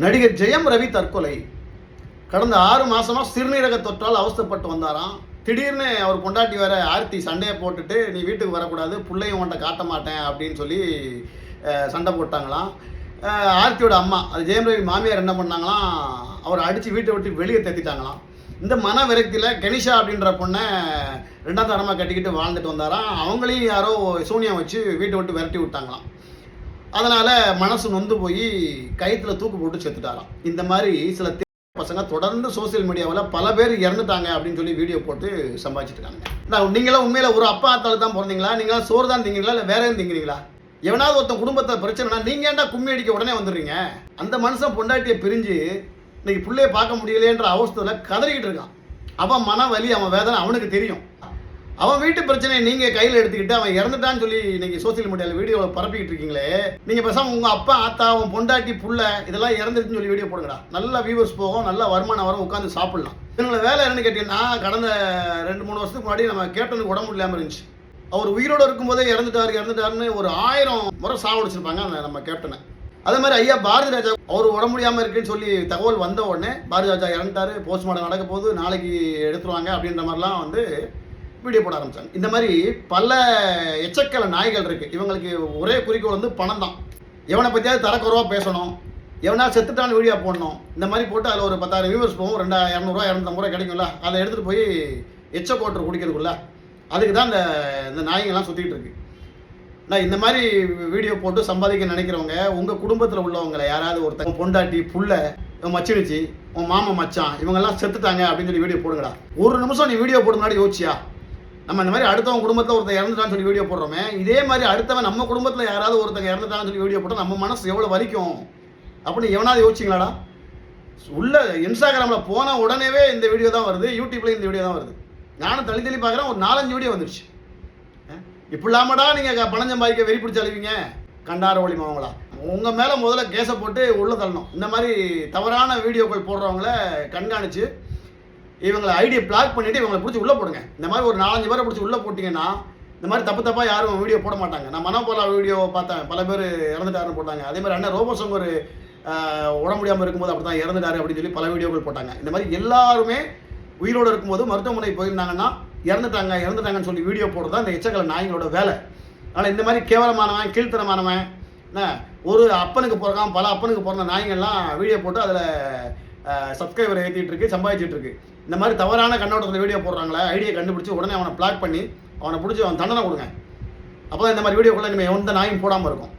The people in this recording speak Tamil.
நடிகர் ஜெயம் ரவி தற்கொலை. கடந்த 6 மாசமா சிறுநீரக தொற்றால் அவஸ்தைப்பட்டு வந்தாராம். திடீர்னு அவர் பொண்டாட்டி வேற ஆர்த்தி சண்டையை போட்டுட்டு, நீ வீட்டுக்கு வரக்கூடாது, பிள்ளையும் உன்ட்ட காட்ட மாட்டேன் அப்படின்னு சொல்லி சண்டை போட்டாங்களாம். ஆர்த்தியோட அம்மா, அது ஜெயம் ரவி மாமியார் என்ன பண்ணாங்களாம், அவரை அடித்து வீட்டை விட்டு வெளியே தேத்திட்டாங்களாம். இந்த மன விரக்தியில் கனிஷா அப்படின்ற பொண்ணை 2ஆம் தரமாக கட்டிக்கிட்டு வாழ்ந்துட்டு வந்தாராம். அவங்களையும் யாரோ சூனியம் வச்சு வீட்டை விட்டு விரட்டி விட்டாங்களாம். அதனால் மனசு நொந்து போய் கயிற்றுல தூக்கு போட்டு செத்துட்டாராம். இந்த மாதிரி சில பசங்க தொடர்ந்து சோசியல் மீடியாவில் பல பேர் இறந்துட்டாங்க அப்படின்னு சொல்லி வீடியோ போட்டு சம்பாதிச்சுட்டு இருக்காங்க. நீங்களாம் உண்மையில் ஒரு அப்பா ஆத்தாள் தான் பிறந்தீங்களா? நீங்களாம் சோறு தான் திங்கிறீங்களா, இல்லை வேற எதுவும் திங்கிறீங்களா? எவனாவது ஒருத்தன் குடும்பத்தை பிரச்சனைனா நீங்கள் ஏன்டா கும்மி அடிக்க உடனே வந்துடுறீங்க? அந்த மனுஷன் பொண்டாட்டியை பிரிஞ்சு இன்னைக்கு பிள்ளைய பார்க்க முடியலையன்ற அவஸ்தையில் கதறிக்கிட்டு இருக்கான். அவன் மன வலி, அவன் வேதனை அவனுக்கு தெரியும். அவன் வீட்டு பிரச்சனையை நீங்கள் கையில் எடுத்துக்கிட்டு அவன் இறந்துட்டான்னு சொல்லி இன்னைக்கு சோசியல் மீடியாவில் வீடியோவில் பரப்பிக்கிட்டு இருக்கீங்களே. நீங்கள் பேசாமல் உங்கள் அப்பா ஆத்தா, அவன் பொண்டாட்டி புள்ள இதெல்லாம் இறந்துருச்சுன்னு சொல்லி வீடியோ போடுங்கடா. நல்ல வியூவர்ஸ் போகும், நல்ல வருமானம் வரும், உட்காந்து சாப்பிட்லாம். இவங்கள வேலை என்னன்னு கேட்டீங்கன்னா, கடந்த 2-3 வருஷத்துக்கு முன்னாடி நம்ம கேப்டனுக்கு உடம்பு இல்லாமல் இருந்துச்சு. அவர் உயிரோடு இருக்கும்போதே இறந்துட்டாருன்னு ஒரு 1000 முறை சாவடிச்சிருப்பாங்க அந்த நம்ம கேப்டனை. அதே மாதிரி ஐயா பாரதி ராஜா அவர் உடம்பு முடியாமல் இருக்குன்னு சொல்லி தகவல் வந்த உடனே பாரதி ராஜா இறந்துட்டாரு, போஸ்ட்மார்ட்டம் நடக்க போது, நாளைக்கு எடுத்துருவாங்க அப்படின்ற மாதிரிலாம் வந்து வீடியோ போட ஆரம்பித்தாங்க. இந்த மாதிரி பல எச்சக்கல நாய்கள் இருக்குது. இவங்களுக்கு ஒரே குறிக்கோள் வந்து பணம் தான். எவனை பற்றியாவது தரக்குறவாக பேசணும், எவனா செத்துட்டான்னு வீடியோ போடணும். இந்த மாதிரி போட்டு அதில் ஒரு 10,000 வியூவர்ஸ் போகும், 200 250 கிடைக்கும்ல, அதை எடுத்துகிட்டு போய் எச்ச கோட்டர் குடிக்கிறதுக்குள்ள அதுக்கு தான் இந்த நாய்கள்லாம் சுற்றிக்கிட்டு இருக்கு. நான் இந்த மாதிரி வீடியோ போட்டு சம்பாதிக்க நினைக்கிறவங்க, உங்கள் குடும்பத்தில் உள்ளவங்களை யாராவது ஒருத்தங்க பொண்டாட்டி புள்ள மச்சிடுச்சு, உன் மாமா மச்சான் இவங்கெல்லாம் செத்துட்டாங்க அப்படின்னு சொல்லி வீடியோ போடுங்கடா. ஒரு நிமிஷம் நீ வீடியோ போட முன்னாடி யோசிச்சியா? நம்ம இந்த மாதிரி அடுத்தவங்க குடும்பத்தில் ஒருத்தர் இறந்துட்டான்னு சொல்லி வீடியோ போடுறோமே, இதே மாதிரி அடுத்தவன் நம்ம குடும்பத்தில் யாராவது ஒருத்தங்க இறந்துட்டான்னு சொல்லி வீடியோ போட்டால் நம்ம மனசு எவ்வளோ வலிக்கும் அப்படின்னு எவனாவது யோசிச்சிங்களாடா? உள்ள இன்ஸ்டாகிராமில் போன உடனேவே இந்த வீடியோ தான் வருது, யூடியூப்லேயும் இந்த வீடியோ தான் வருது. நானும் தள்ளி பார்க்குறேன், ஒரு 4-5 வீடியோ வந்துருச்சு. இப்படி இல்லாமடா நீங்கள் பணம் சம்பாதிக்க வெறி பிடிச்சி அழிவீங்க கண்டார ஒளி மாவங்களா? உங்கள் மேலே முதல்ல கேஸை போட்டு உள்ளே தள்ளணும். இந்த மாதிரி தவறான வீடியோக்கள் போடுறவங்கள கண்காணித்து இவங்களை ஐடியை பிளாக் பண்ணிவிட்டு இவங்களை பிடிச்சி உள்ளே போடுங்க. இந்த மாதிரி ஒரு 4-5 பேரை பிடிச்சி உள்ளே போட்டிங்கன்னா இந்த மாதிரி தப்பாக யாரும் வீடியோ போட மாட்டாங்க. நான் மனோபோலா வீடியோ பார்த்தேன், பல பேர் இறந்துட்டாருன்னு போட்டாங்க. அதே மாதிரி அண்ணன் ரோபோசங்க ஒரு உடம்பு முடியாமல் இருக்கும்போது அப்படி தான் இறந்துட்டாரு அப்படின்னு சொல்லி பல வீடியோக்கள் போட்டாங்க. இந்த மாதிரி எல்லாருமே உயிரோடு இருக்கும்போது மருத்துவமனை போயிருந்தாங்கன்னா இறந்துட்டாங்கன்னு சொல்லி வீடியோ போடுறது தான் இந்த எச்சக்கல நாய்களோட வேலை. ஆனால் இந்த மாதிரி கேவலமானவன், கீழ்த்தனமானவன், ஒரு அப்பனுக்கு பிறக்காம பல அப்பனுக்கு பிறந்த நாய்கள்லாம் வீடியோ போட்டு அதில் சப்ஸ்கிரைபரை ஏற்றிட்டு இருக்கு, சம்பாதிச்சிட்டு இருக்கு. இந்த மாதிரி தவறான கண்ணோட்டத்தில் வீடியோ போடுறாங்களே, ஐடியை கண்டுபிடிச்சி உடனே அவனை பிளாக் பண்ணி அவனை பிடிச்சி அவன் தண்டனை கொடுங்க. அப்போ தான் இந்த மாதிரி வீடியோக்குள்ளே இனிமேல் எந்த நாயும் போடாமல் இருக்கும்.